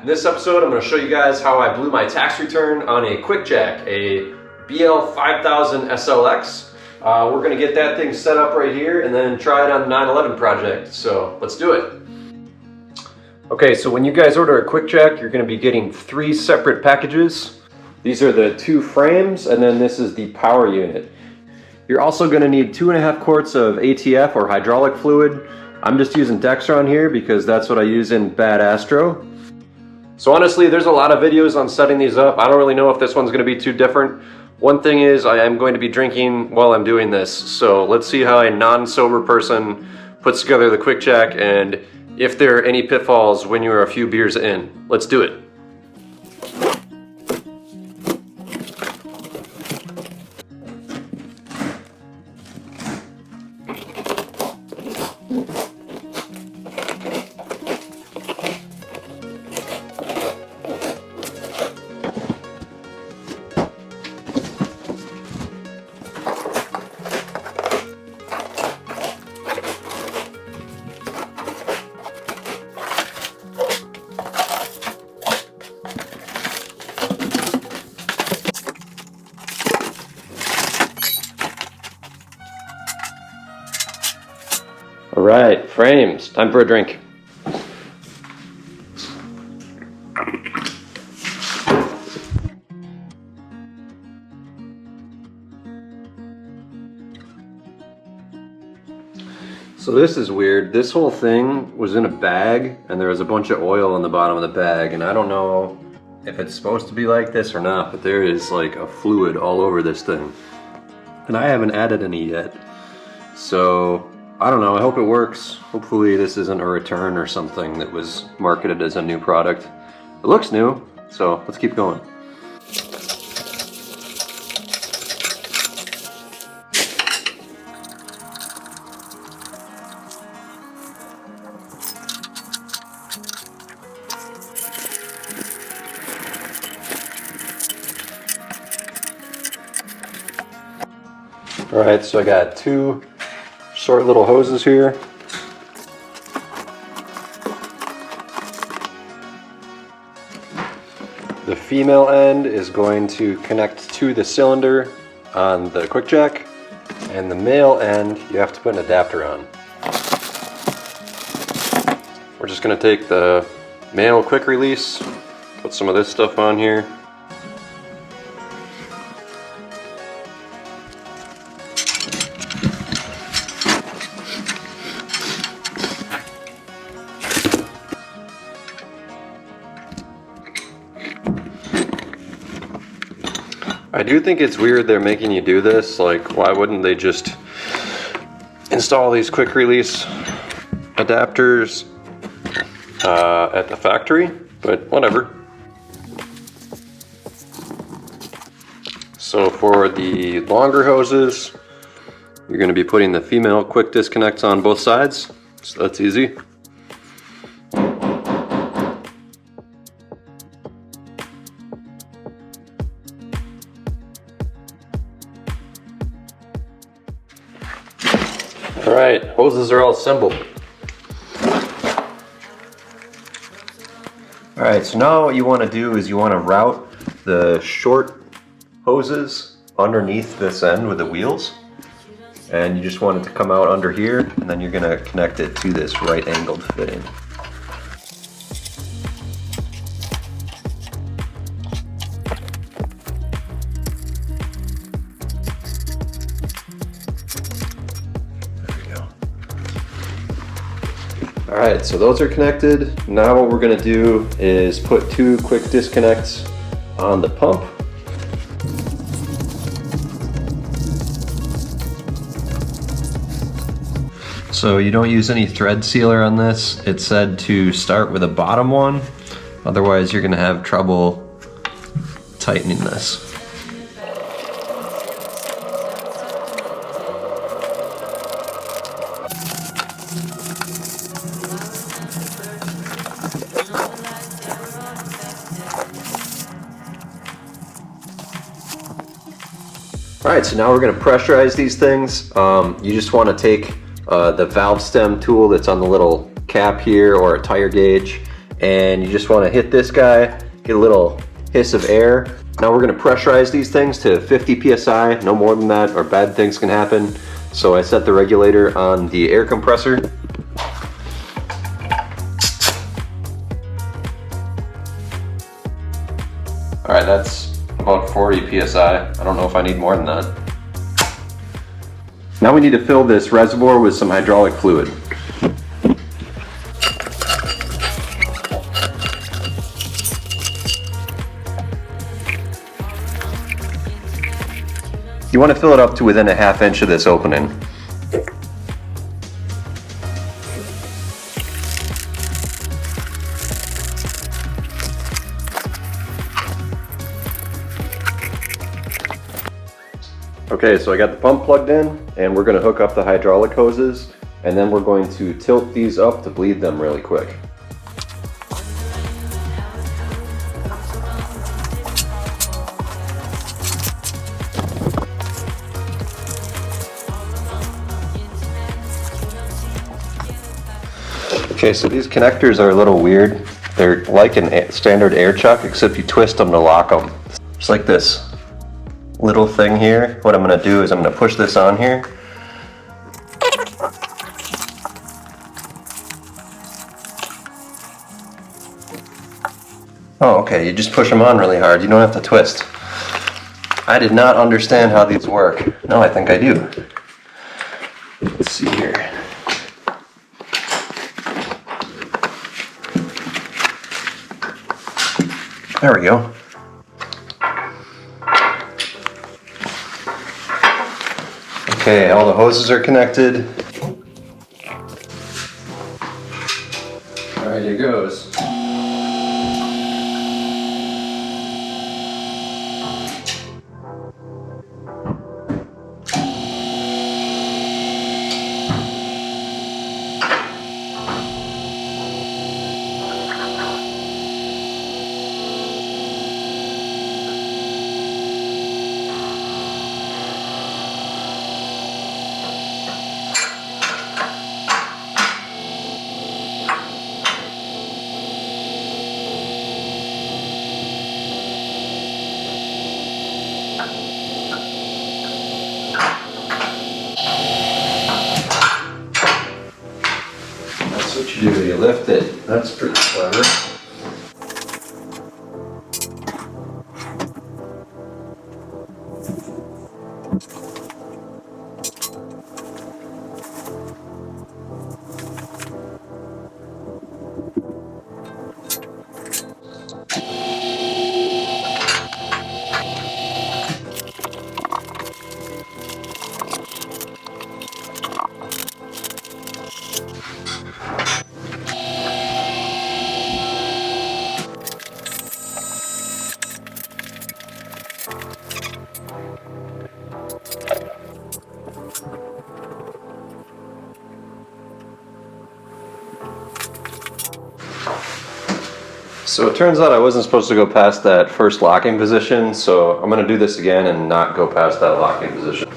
this episode, I'm going to show you guys how I blew my tax return on a QuickJack, a BL-5000SLX. We're going to get that thing set up right here and then try it on the 911 project. So let's do it. Okay, so when you guys order a QuickJack, you're going to be getting 3 separate packages. These are the 2 frames, and then this is the power unit. You're also going to need 2.5 quarts of ATF or hydraulic fluid. I'm just using Dextron here because that's what I use in Bad Astro. So honestly, there's a lot of videos on setting these up. I don't really know if this one's going to be too different. One thing is I am going to be drinking while I'm doing this, so let's see how a non-sober person puts together the QuickJack and if there are any pitfalls when you're a few beers in. Let's do it. All right, frames, time for a drink. So this is weird. This whole thing was in a bag and there was a bunch of oil on the bottom of the bag, and I don't know if it's supposed to be like this or not, but there is like a fluid all over this thing. And I haven't added any yet. So I don't know, I hope it works. Hopefully this isn't a return or something that was marketed as a new product. It looks new, so let's keep going. All right, so I got 2 short little hoses here. The female end is going to connect to the cylinder on the QuickJack, and the male end you have to put an adapter on. We're just going to take the male quick release, put some of this stuff on here. I do think it's weird they're making you do this. Like, why wouldn't they just install these quick release adapters at the factory? But whatever. So for the longer hoses, you're going to be putting the female quick disconnects on both sides. So that's easy. Alright, hoses are all assembled. Alright, so now what you want to do is you want to route the short hoses underneath this end with the wheels. And you just want it to come out under here, and then you're going to connect it to this right angled fitting. Alright, so those are connected. Now what we're going to do is put 2 quick disconnects on the pump. So you don't use any thread sealer on this. It said to start with a bottom one, otherwise you're going to have trouble tightening this. Alright, so now we're going to pressurize these things. You just want to take the valve stem tool that's on the little cap here, or a tire gauge, and you just want to hit this guy, get a little hiss of air. Now we're going to pressurize these things to 50 psi, no more than that or bad things can happen. So I set the regulator on the air compressor. Alright, that's about 40 psi. I don't know if I need more than that. Now we need to fill this reservoir with some hydraulic fluid. You want to fill it up to within a ½ inch of this opening. Okay, so I got the pump plugged in, and we're going to hook up the hydraulic hoses, and then we're going to tilt these up to bleed them really quick. Okay, so these connectors are a little weird. They're like a standard air chuck, except you twist them to lock them. Just like this little thing here. What I'm going to do is I'm going to push this on here. Oh, okay, you just push them on really hard. You don't have to twist. I did not understand how these work. Now I think I do. Let's see here. There we go. Okay, all the hoses are connected. Alright, here goes. That's what you do, you lift it. That's pretty clever. So it turns out I wasn't supposed to go past that first locking position, so I'm going to do this again and not go past that locking position.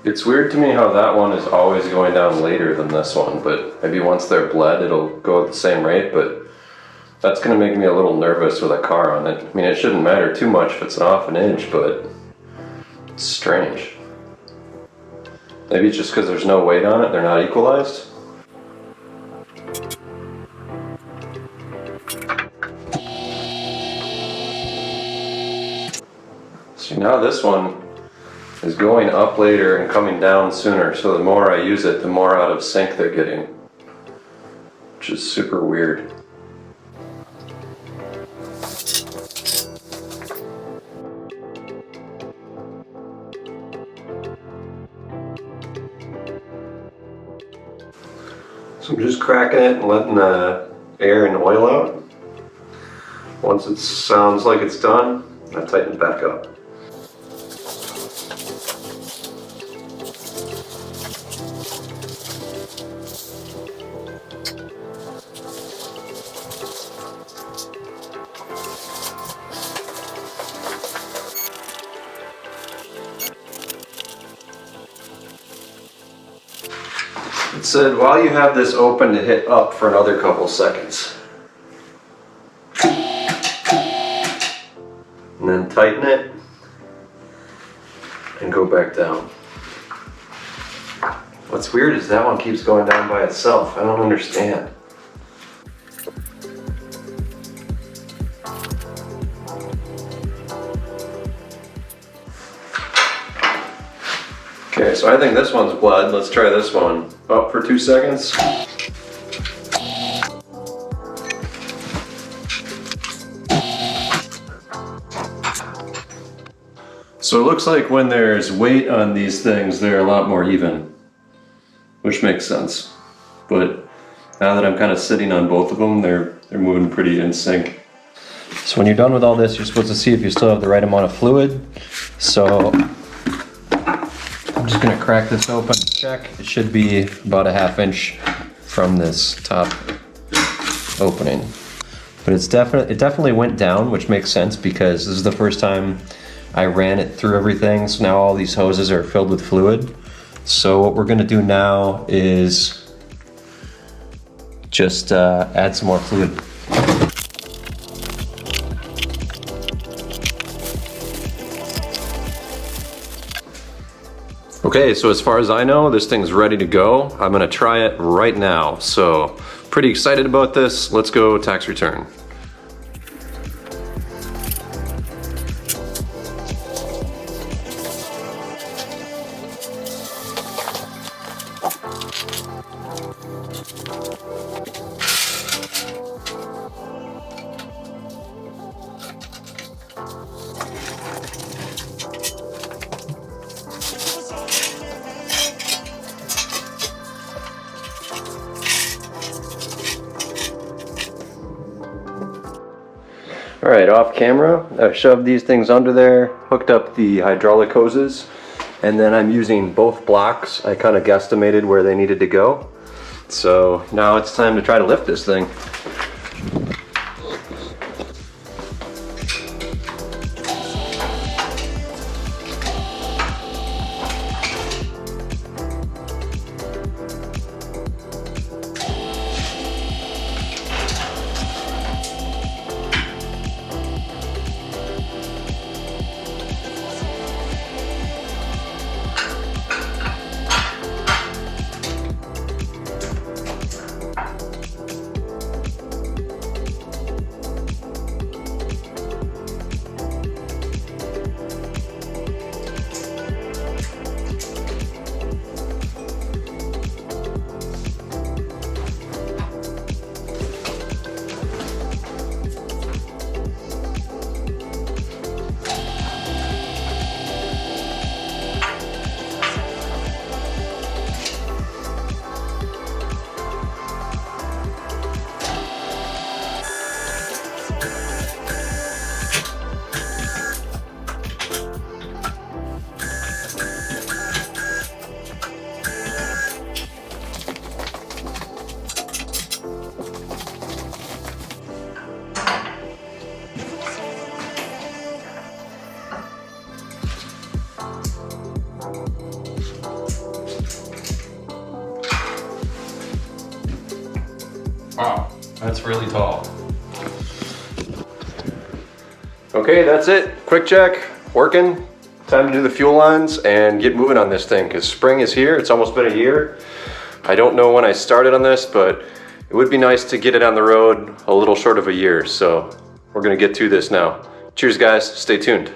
It's weird to me how that one is always going down later than this one, but maybe once they're bled it'll go at the same rate, but that's going to make me a little nervous with a car on it. I mean, it shouldn't matter too much if it's off an inch, but it's strange. Maybe it's just because there's no weight on it, they're not equalized. See, now this one is going up later and coming down sooner, so the more I use it, the more out of sync they're getting, which is super weird. So I'm just cracking it and letting the air and oil out. Once it sounds like it's done, I tighten it back up. said while you have this open to hit up for another couple seconds. And then tighten it and go back down. What's weird is that one keeps going down by itself. I don't understand. Okay, so I think this one's bled. Let's try this one. Up for 2 seconds. So it looks like when there's weight on these things, they're a lot more even, which makes sense. But now that I'm kind of sitting on both of them, they're moving pretty in sync. So when you're done with all this, you're supposed to see if you still have the right amount of fluid. So I'm just gonna crack this open, check. It should be about a 1/2 inch from this top opening. But it definitely went down, which makes sense because this is the first time I ran it through everything. So now all these hoses are filled with fluid. So what we're gonna do now is just add some more fluid. Okay, so as far as I know, this thing's ready to go. I'm gonna try it right now. So pretty excited about this. Let's go tax return. All right, off camera, I've shoved these things under there, hooked up the hydraulic hoses, and then I'm using both blocks. I kind of guesstimated where they needed to go. So now it's time to try to lift this thing. Wow, that's really tall. Okay, that's it. QuickJack working. Time to do the fuel lines and get moving on this thing because spring is here. It's almost been a year. I don't know when I started on this, but it would be nice to get it on the road a little short of a year. So we're gonna get to this now. Cheers guys, stay tuned.